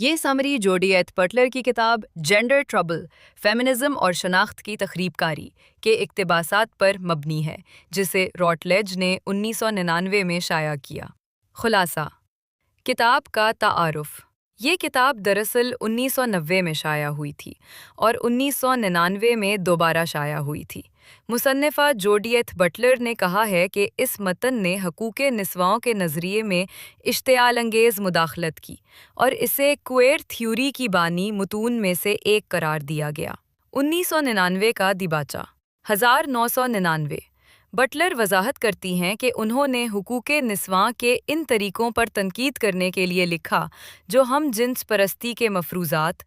یہ summary جوڈیت Butler کی کتاب جینڈر ٹربل، فیمنزم اور شناخت کی تخریب کاری کے اقتباسات پر مبنی ہے، جسے روٹلیج نے 1999 میں شائع کیا۔ خلاصہ کتاب کا تعارف: یہ کتاب دراصل 1990 میں شائع ہوئی تھی اور 1999 میں دوبارہ شائع ہوئی تھی۔ مصنفہ جوڈیت بٹلر نے کہا ہے کہ اس متن نے حقوق نسواں کے نظریے میں اشتعال انگیز مداخلت کی اور اسے کوئر تھیوری کی بانی متون میں سے ایک قرار دیا گیا۔ 1999 کا دیباچہ 1999 بٹلر وضاحت کرتی ہیں کہ انہوں نے حقوق نسواں کے ان طریقوں پر تنقید کرنے کے لیے لکھا جو ہم جنس پرستی کے مفروضات،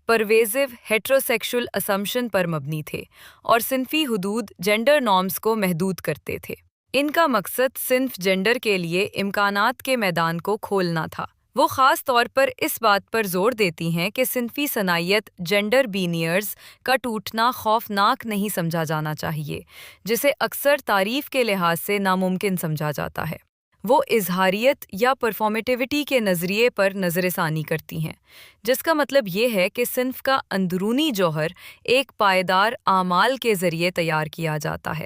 پرویزو ہیٹروسیکشول اسمپشن پر مبنی تھے اور صنفی حدود جینڈر نارمز کو محدود کرتے تھے۔ ان کا مقصد صنف جینڈر کے لیے امکانات کے میدان کو کھولنا تھا۔ وہ خاص طور پر اس بات پر زور دیتی ہیں کہ صنفی صنائیت جینڈر بینیئرز کا ٹوٹنا خوفناک نہیں سمجھا جانا چاہیے، جسے اکثر تعریف کے لحاظ سے ناممکن سمجھا جاتا ہے۔ وہ اظہاریت یا پرفارمیٹیوٹی کے نظریے پر نظر ثانی کرتی ہیں، جس کا مطلب یہ ہے کہ صنف کا اندرونی جوہر ایک پائیدار اعمال کے ذریعے تیار کیا جاتا ہے،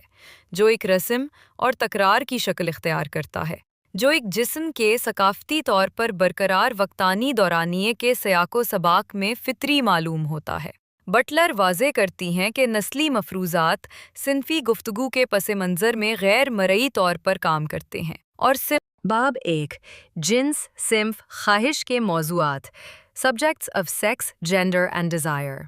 جو ایک رسم اور تکرار کی شکل اختیار کرتا ہے، جو ایک جسم کے ثقافتی طور پر برقرار وقتانی دورانیے کے سیاق و سباق میں فطری معلوم ہوتا ہے۔ بٹلر واضح کرتی ہیں کہ نسلی مفروضات صنفی گفتگو کے پس منظر میں غیر مرئی طور پر کام کرتے ہیں اور باب 1 جنس، صنف، خواہش کے موضوعات subjects of sex, gender and desire.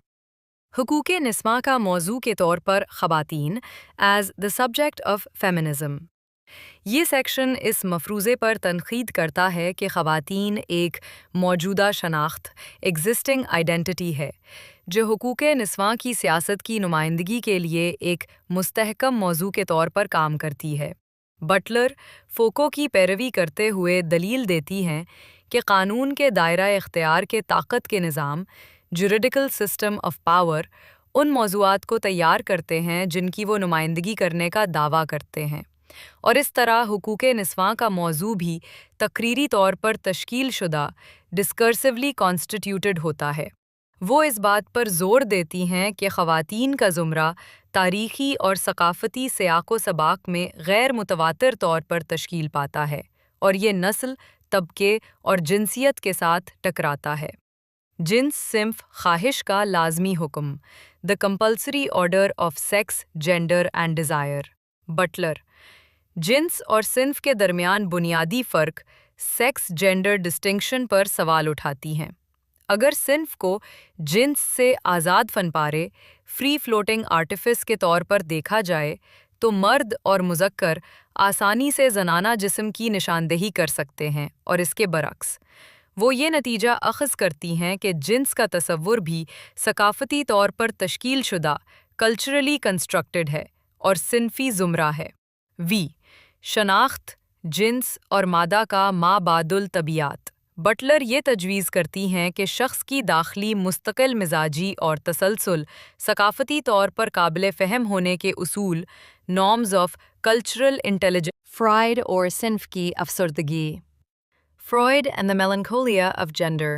حقوق نسواں کا موضوع کے طور پر خواتین as the subject of feminism. یہ سیکشن اس مفروضے پر تنقید کرتا ہے کہ خواتین ایک موجودہ شناخت ایگزسٹنگ آئیڈینٹی ہے جو حقوق نسواں کی سیاست کی نمائندگی کے لیے ایک مستحکم موضوع کے طور پر کام کرتی ہے۔ بٹلر فوکو کی پیروی کرتے ہوئے دلیل دیتی ہیں کہ قانون کے دائرہ اختیار کے طاقت کے نظام جوریڈیکل سسٹم آف پاور ان موضوعات کو تیار کرتے ہیں جن کی وہ نمائندگی کرنے کا دعویٰ کرتے ہیں، اور اس طرح حقوق نسواں کا موضوع بھی تقریری طور پر تشکیل شدہ ڈسکرسیولی کانسٹیٹیوٹڈ ہوتا ہے۔ وہ اس بات پر زور دیتی ہیں کہ خواتین کا زمرہ تاریخی اور ثقافتی سیاق و سباق میں غیر متواتر طور پر تشکیل پاتا ہے اور یہ نسل، طبقے اور جنسیت کے ساتھ ٹکراتا ہے۔ جنس، صنف، خواہش کا لازمی حکم The Compulsory Order of Sex, Gender and Desire۔ Butler جنس اور صنف کے درمیان بنیادی فرق سیکس جینڈر ڈسٹنکشن پر سوال اٹھاتی ہیں۔ اگر صنف کو جنس سے آزاد فن پارے، فری فلوٹنگ آرٹیفس کے طور پر دیکھا جائے تو مرد اور مذکر آسانی سے زنانہ جسم کی نشاندہی کر سکتے ہیں، اور اس کے برعکس وہ یہ نتیجہ اخذ کرتی ہیں کہ جنس کا تصور بھی ثقافتی طور پر تشکیل شدہ کلچرلی کنسٹرکٹڈ ہے اور صنفی زمرہ ہے۔ شناخت، جنس اور مادہ کا مابعد الطبیعات۔ بٹلر یہ تجویز کرتی ہیں کہ شخص کی داخلی مستقل مزاجی اور تسلسل ثقافتی طور پر قابل فہم ہونے کے اصول norms of cultural intelligence. Freud اور صنف کی افسردگی۔ Freud and the melancholia of gender۔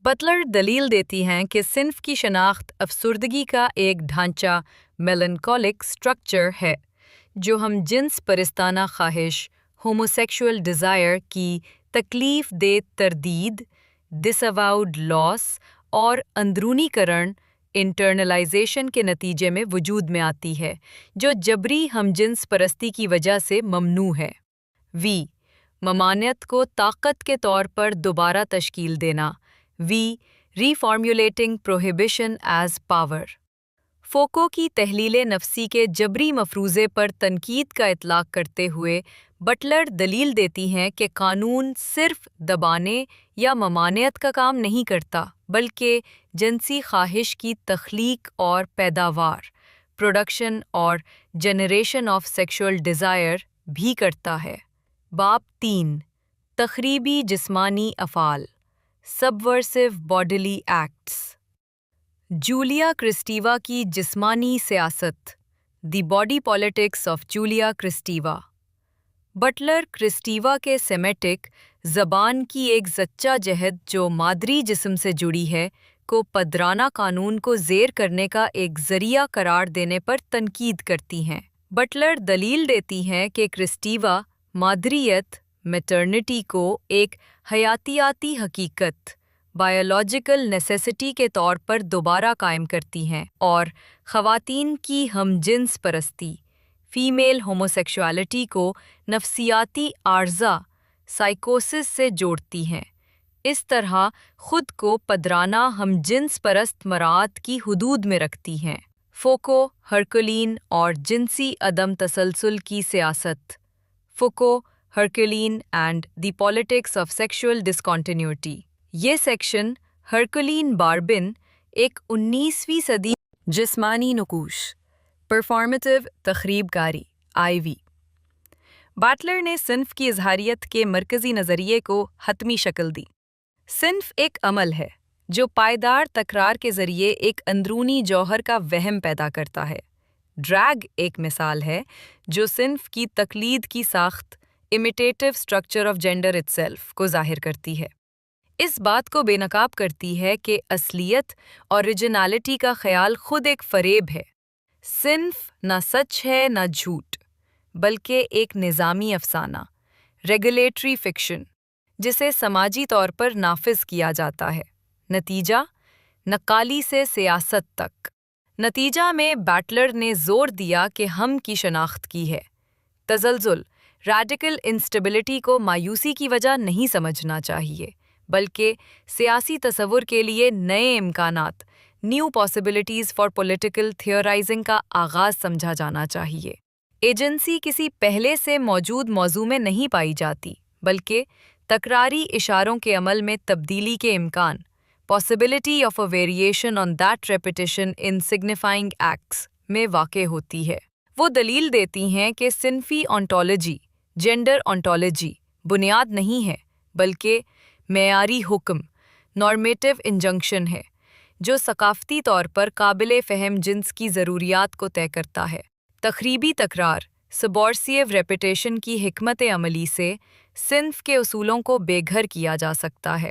Butler دلیل دیتی ہیں کہ صنف کی شناخت افسردگی کا ایک ڈھانچہ میلنکولک سٹرکچر ہے جو ہم جنس پرستانہ خواہش ہوموسیکشول ڈیزائر کی تکلیف دہ تردید، ڈساواؤڈ لاس اور اندرونی کرن انٹرنلائزیشن کے نتیجے میں وجود میں آتی ہے جو جبری ہم جنس پرستی کی وجہ سے ممنوع ہے۔ ممانعت کو طاقت کے طور پر دوبارہ تشکیل دینا۔ Reformulating prohibition as power. Foucault کی تحلیل نفسی کے جبری مفروضے پر تنقید کا اطلاق کرتے ہوئے بٹلر دلیل دیتی ہیں کہ قانون صرف دبانے یا ممانعت کا کام نہیں کرتا بلکہ جنسی خواہش کی تخلیق اور پیداوار، پروڈکشن اور جنریشن آف سیکشول ڈیزائر بھی کرتا ہے۔ باب 3 تخریبی جسمانی افعال subversive bodily acts. Julia Kristeva کی جسمانی سیاست the body politics of Julia Kristeva. Butler Kristeva کے سیمیٹک زبان کی ایک زچہ جہد جو مادری جسم سے جڑی ہے کو پدرانہ قانون کو زیر کرنے کا ایک ذریعہ قرار دینے پر تنقید کرتی ہیں۔ بٹلر دلیل دیتی ہیں کہ کرسٹیوا مادریت میٹرنٹی کو ایک حیاتیاتی حقیقت بایولوجیکل نیسیسٹی کے طور پر دوبارہ قائم کرتی ہیں اور خواتین کی ہم جنس پرستی فیمیل ہوموسیکشوالٹی کو نفسیاتی عارضہ سائیکوسس سے جوڑتی ہیں، اس طرح خود کو پدرانہ ہم جنس پرست مراعات کی حدود میں رکھتی ہیں۔ فوکو، ہرکولین اور جنسی عدم تسلسل کی سیاست Foucault, Herculine and the politics of sexual discontinuity. یہ سیکشن ہرکولین باربن ایک 19ویں صدی جسمانی نقوش پرفارمیٹیو تخریب کاری آئی باٹلر نے صنف کی اظہاریت کے مرکزی نظریے کو حتمی شکل دی۔ صنف ایک عمل ہے جو پائیدار تکرار کے ذریعے ایک اندرونی جوہر کا وہم پیدا کرتا ہے۔ ڈریگ ایک مثال ہے جو صنف کی تقلید کی ساخت امیٹیٹو اسٹرکچر آف جینڈر اٹسیلف کو ظاہر کرتی ہے۔ اس بات کو بے نقاب کرتی ہے کہ اصلیت اوریجنالٹی کا خیال خود ایک فریب ہے۔ صنف نہ سچ ہے نہ جھوٹ، بلکہ ایک نظامی افسانہ، ریگولیٹری فکشن، جسے سماجی طور پر نافذ کیا جاتا ہے۔ نتیجہ، نقالی سے سیاست تک۔ نتیجہ میں باٹلر نے زور دیا کہ ہم کی شناخت کی ہے تزلزل، ریڈیکل انسٹیبلٹی کو مایوسی کی وجہ نہیں سمجھنا چاہیے، بلکہ سیاسی تصور کے لیے نئے امکانات، نیو پاسبلٹیز فار پولیٹیکل تھیورائزنگ کا آغاز سمجھا جانا چاہیے۔ ایجنسی کسی پہلے سے موجود موضوع میں نہیں پائی جاتی، بلکہ تکراری اشاروں کے عمل میں تبدیلی کے امکان possibility of a variation on that repetition in signifying acts میں واقع ہوتی ہے۔ وہ دلیل دیتی ہیں کہ صنفی ontology، جینڈر ontology بنیاد نہیں ہے، بلکہ معیاری حکم normative injunction ہے جو ثقافتی طور پر قابل فہم جنس کی ضروریات کو طے کرتا ہے۔ تخریبی تکرار subversive repetition کی حکمت عملی سے صنف کے اصولوں کو بے گھر کیا جا سکتا ہے۔